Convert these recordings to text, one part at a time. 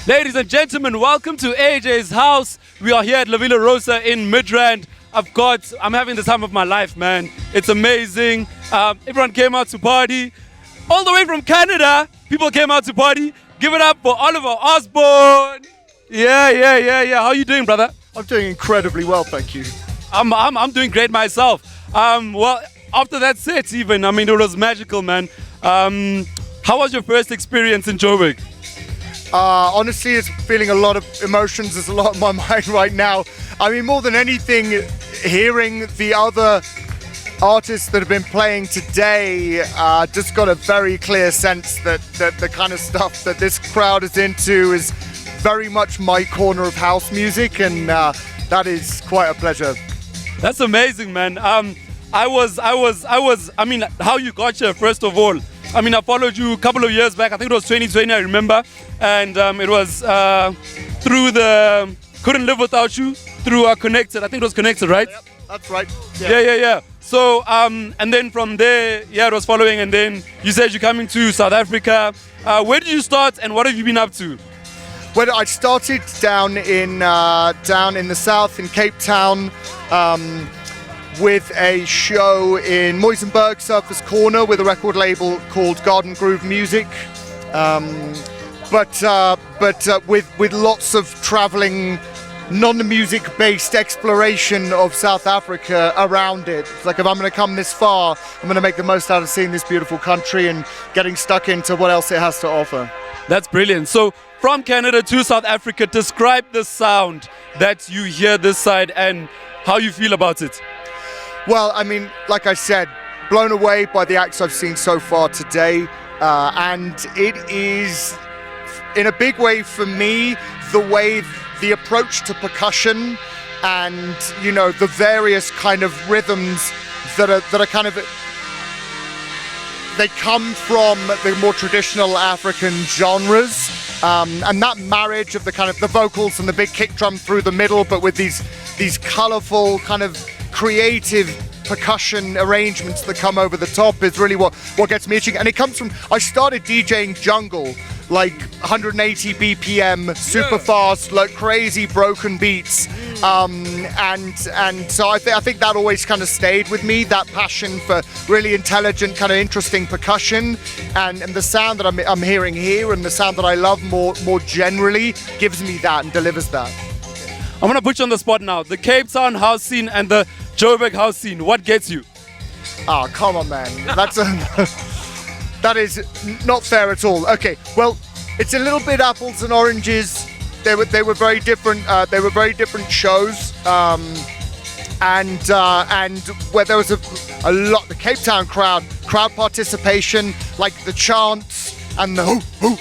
Ladies and gentlemen, welcome to AJ's house. We are here at La Villa Rosa in Midrand. I'm having the time of my life, man. It's amazing. Everyone came out to party. All the way from Canada, people came out to party. Give it up for Oliver Osborne. Yeah. How are you doing, brother? I'm doing incredibly well, thank you. I'm doing great myself. Well, after that set even, it was magical, man. How was your first experience in Joburg? Honestly, it's feeling a lot of emotions. There's a lot on my mind right now. More than anything, hearing the other artists that have been playing today, just got a very clear sense that the kind of stuff that this crowd is into is very much my corner of house music, and that is quite a pleasure. That's amazing, man. How you got here, first of all. I followed you a couple of years back. I think it was 2020, I remember. And it was through the Couldn't Live Without You, through Connected. I think it was Connected, right? Yep, that's right. Yeah. So, and then from there, it was following. And then you said you're coming to South Africa. Where did you start and what have you been up to? Well, I started down in the south, in Cape Town, with a show in Muizenberg, Surfers Corner, with a record label called Garden Groove Music. But with lots of traveling, non-music based exploration of South Africa around it. It's like, if I'm going to come this far, I'm going to make the most out of seeing this beautiful country and getting stuck into what else it has to offer. That's brilliant. So from Canada to South Africa, describe the sound that you hear this side and how you feel about it. Well, like I said, blown away by the acts I've seen so far today, and it is, in a big way for me, the approach to percussion and, the various kind of rhythms that are kind of, they come from the more traditional African genres, and that marriage of the kind of the vocals and the big kick drum through the middle, but with these colorful kind of creative percussion arrangements that come over the top is really what gets me itching. And it comes from, I started DJing jungle, like 180 BPM, super fast, like crazy broken beats. And so I think that always kind of stayed with me, that passion for really intelligent, kind of interesting percussion, and the sound that I'm hearing here and the sound that I love more generally gives me that and delivers that. I'm gonna put you on the spot now. The Cape Town house scene and the Joburg house scene, what gets you? Oh, come on, man. That is not fair at all. Okay, well, it's a little bit apples and oranges. They were very different. They were very different shows, and where there was a lot. The Cape Town crowd participation, like the chants and the hoo,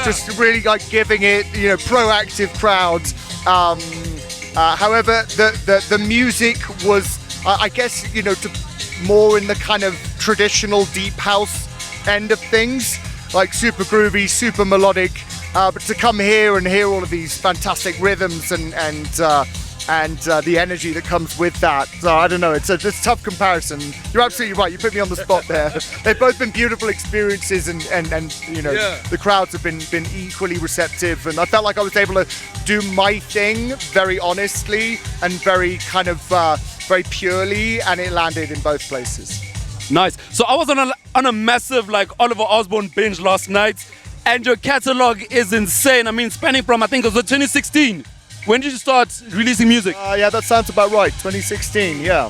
just really like giving it, proactive crowds. However, the music was, I guess, more in the kind of traditional deep house end of things, like super groovy, super melodic. But to come here and hear all of these fantastic rhythms and the energy that comes with that, I don't know. It's a tough comparison. You're absolutely right. You put me on the spot there. They've both been beautiful experiences, and the crowds have been equally receptive, and I felt like I was able to do my thing very honestly and very kind of very purely, and it landed in both places. Nice. So I was on a massive Oliver Osborne binge last night, and your catalog is insane. Spanning from, I think it was 2016. When did you start releasing music? Yeah, that sounds about right. 2016, yeah.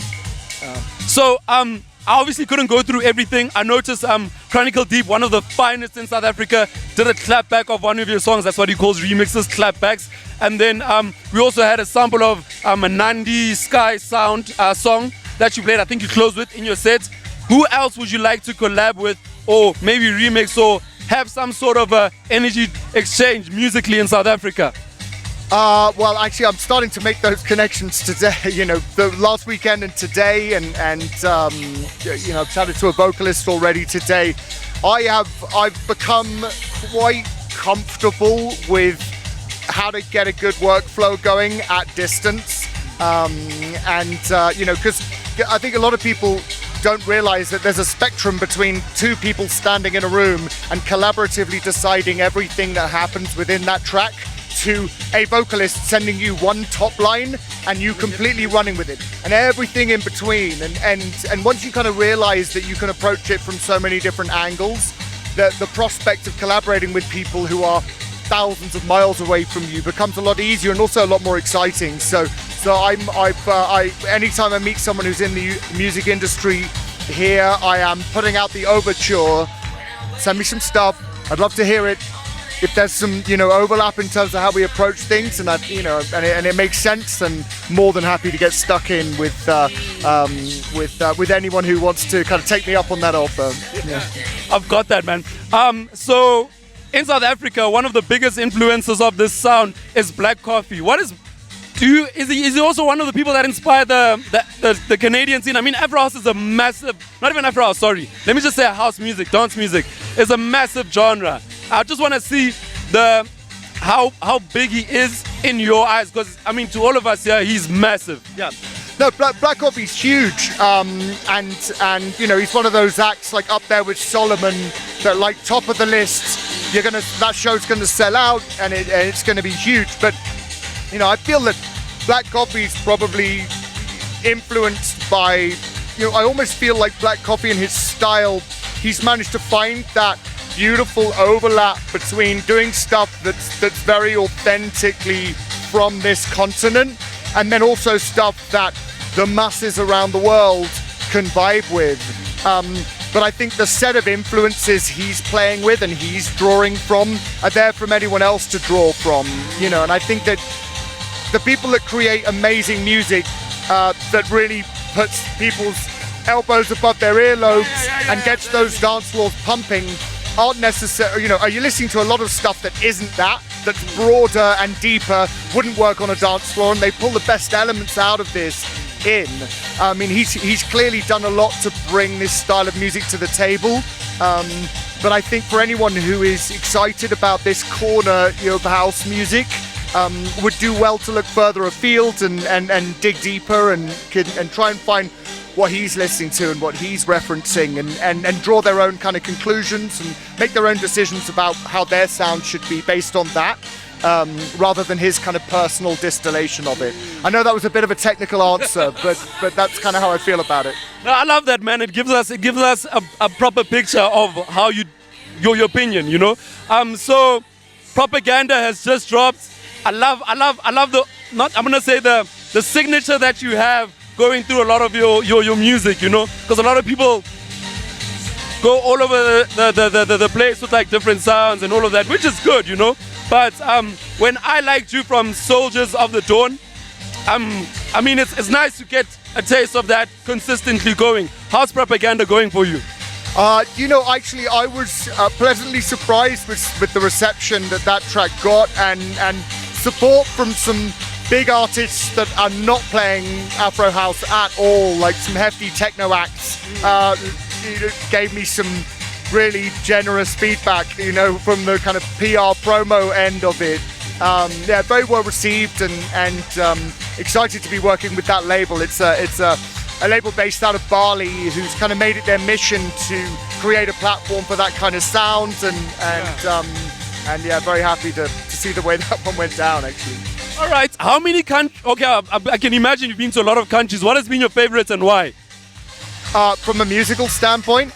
So I obviously couldn't go through everything. I noticed Chronicle Deep, one of the finest in South Africa, did a clapback of one of your songs. That's what he calls remixes, clapbacks. And then we also had a sample of a Nandi Sky Sound song that you played. I think you closed with in your set. Who else would you like to collab with, or maybe remix, or have some sort of energy exchange musically in South Africa? Well, actually, I'm starting to make those connections today. The last weekend and today, and I've chatted to a vocalist already today. I've become quite comfortable with how to get a good workflow going at distance, because I think a lot of people don't realize that there's a spectrum between two people standing in a room and collaboratively deciding everything that happens within that track, to a vocalist sending you one top line and you completely running with it, and everything in between. And once you kind of realize that you can approach it from so many different angles, the prospect of collaborating with people who are thousands of miles away from you becomes a lot easier and also a lot more exciting. So anytime I meet someone who's in the music industry here, I am putting out the overture. Send me some stuff. I'd love to hear it. If there's some, overlap in terms of how we approach things, and it makes sense, then more than happy to get stuck in with anyone who wants to kind of take me up on that offer. Yeah. I've got that, man. So in South Africa, one of the biggest influences of this sound is Black Coffee. Is he also one of the people that inspired the Canadian scene? I mean, Afro House is a massive, not even Afro House, sorry. Let me just say house music, dance music is a massive genre. I just want to see how big he is in your eyes, because I mean, to all of us here, he's massive. Yeah. No, Black Coffee's huge, and he's one of those acts like up there with Solomon that like top of the list. That show's gonna sell out, and it's gonna be huge. But I feel that Black Coffee's probably influenced by, I almost feel like Black Coffee and his style, he's managed to find that beautiful overlap between doing stuff that's very authentically from this continent, and then also stuff that the masses around the world can vibe with. But I think the set of influences he's playing with and he's drawing from are there from anyone else to draw from, and I think that the people that create amazing music that really puts people's elbows above their earlobes and gets those dance floors pumping aren't necessarily, are you listening to a lot of stuff that isn't that's broader and deeper, wouldn't work on a dance floor, and they pull the best elements out of this in. I mean, he's clearly done a lot to bring this style of music to the table. But I think for anyone who is excited about this corner of house music, would do well to look further afield and dig deeper and try and find what he's listening to and what he's referencing, and draw their own kind of conclusions and make their own decisions about how their sound should be based on that, rather than his kind of personal distillation of it. I know that was a bit of a technical answer, but that's kind of how I feel about it. No, I love that, man. It gives us a proper picture of how your opinion, So Propaganda has just dropped. I love the signature that you have going through a lot of your music, because a lot of people go all over the place with like different sounds and all of that, which is good, But when I liked you from Soldiers of the Dawn, I mean, it's nice to get a taste of that consistently going. How's Propaganda going for you? Actually, I was pleasantly surprised with the reception that track got, and support from some big artists that are not playing Afro House at all, like some hefty techno acts. Gave me some really generous feedback, from the kind of PR promo end of it. Very well received, and excited to be working with that label. It's a label based out of Bali who's kind of made it their mission to create a platform for that kind of sound, and very happy to see the way that one went down, actually. All right, how many countries? Okay, I can imagine you've been to a lot of countries. What has been your favorites and why? From a musical standpoint,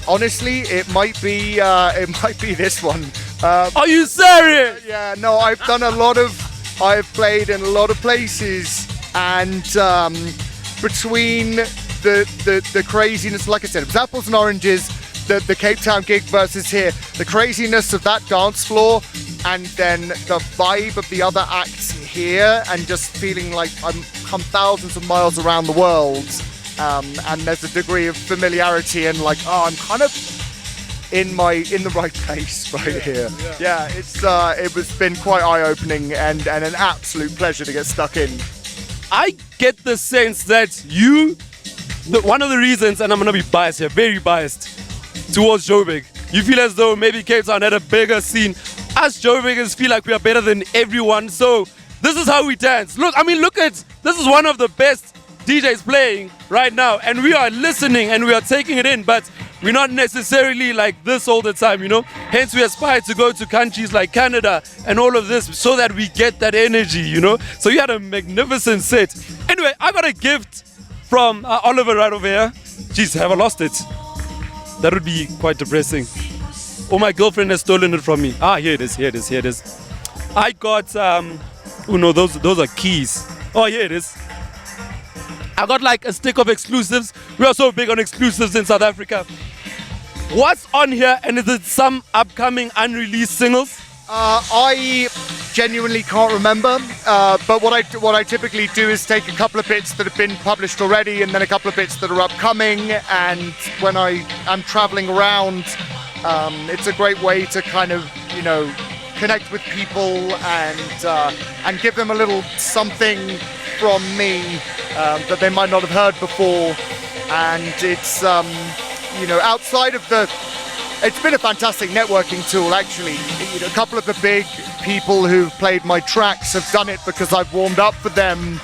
honestly, it might be this one. Are you serious? Yeah, no, I've played in a lot of places, and between the craziness, like I said, it was apples and oranges, the Cape Town gig versus here, the craziness of that dance floor, and then the vibe of the other acts here, and just feeling like I'm come thousands of miles around the world, and there's a degree of familiarity and like, I'm kind of in the right place right here. Yeah, it's been quite eye-opening and an absolute pleasure to get stuck in. I get the sense that one of the reasons, and I'm gonna be biased here, very biased towards Joburg, you feel as though maybe Cape Town had a bigger scene. Us Joburgers feel like we are better than everyone, so this is how we dance. Look, this is one of the best DJs playing right now, and we are listening and we are taking it in, but we're not necessarily like this all the time, you know. Hence, we aspire to go to countries like Canada and all of this so that we get that energy, you know. So you had a magnificent set. Anyway, I got a gift from Oliver right over here. Jeez, have I lost it? That would be quite depressing. Oh, my girlfriend has stolen it from me. Ah, here it is, here it is, here it is. I got, oh no, those are keys. Oh, here it is. I got like a stick of exclusives. We are so big on exclusives in South Africa. What's on here, and is it some upcoming unreleased singles? I genuinely can't remember, but what I typically do is take a couple of bits that have been published already, and then a couple of bits that are upcoming. And when I am traveling around, it's a great way to kind of, you know, connect with people and give them a little something from me that they might not have heard before. And it's you know, outside of the, it's been a fantastic networking tool actually. You know, a couple of the big people who've played my tracks have done it because I've warmed up for them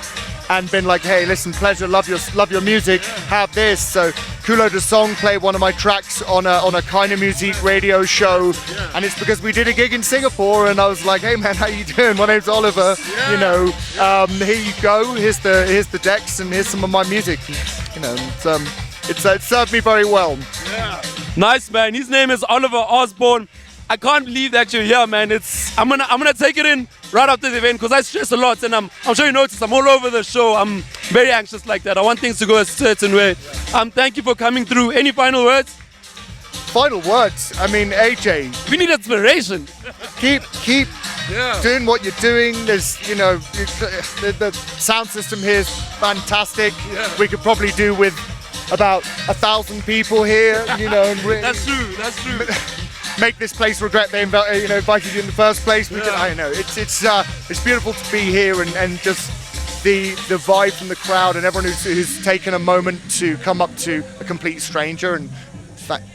and been like, hey, listen, pleasure, love your music, have this. So Kulo de Song played one of my tracks on a Kind of Music radio show, and it's because we did a gig in Singapore, and I was like, hey man, how you doing? My name's Oliver. You know, here you go. Here's the decks, and here's some of my music. You know, it served me very well. Yeah. Nice, man. His name is Oliver Osborne. I can't believe that you're here, man. I'm gonna take it in right after the event because I stress a lot, and I'm sure you noticed I'm all over the show. I'm very anxious like that. I want things to go a certain way. Thank you for coming through. Any final words? Final words. I mean, AJ, we need inspiration. Keep doing what you're doing. There's, you know, the sound system here is fantastic. Yeah. We could probably do with about 1,000 people here. You know, and that's true. That's true. Make this place regret they invited you in the first place. I don't know. It's beautiful to be here and just the vibe from the crowd and everyone who's taken a moment to come up to a complete stranger and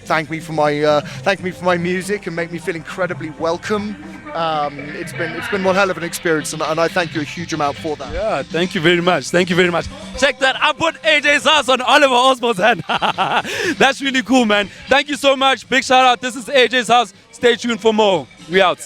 thank me for my music and make me feel incredibly welcome. It's been one hell of an experience, and I thank you a huge amount for that. Yeah, thank you very much. Thank you very much. Check that. I put AJ's house on Oliver Osborne's hand. That's really cool, man. Thank you so much. Big shout out. This is AJ's house. Stay tuned for more. We out.